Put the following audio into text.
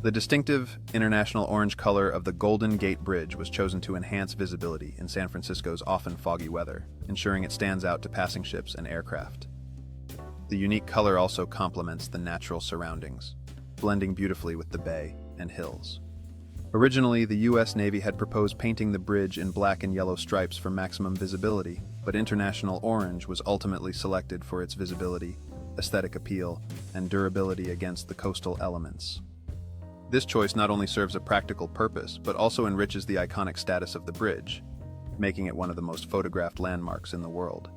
The distinctive international orange color of the Golden Gate Bridge was chosen to enhance visibility in San Francisco's often foggy weather, ensuring it stands out to passing ships and aircraft. The unique color also complements the natural surroundings, blending beautifully with the bay and hills. Originally, the U.S. Navy had proposed painting the bridge in black and yellow stripes for maximum visibility, but international orange was ultimately selected for its visibility, aesthetic appeal, and durability against the coastal elements. This choice not only serves a practical purpose, but also enriches the iconic status of the bridge, making it one of the most photographed landmarks in the world.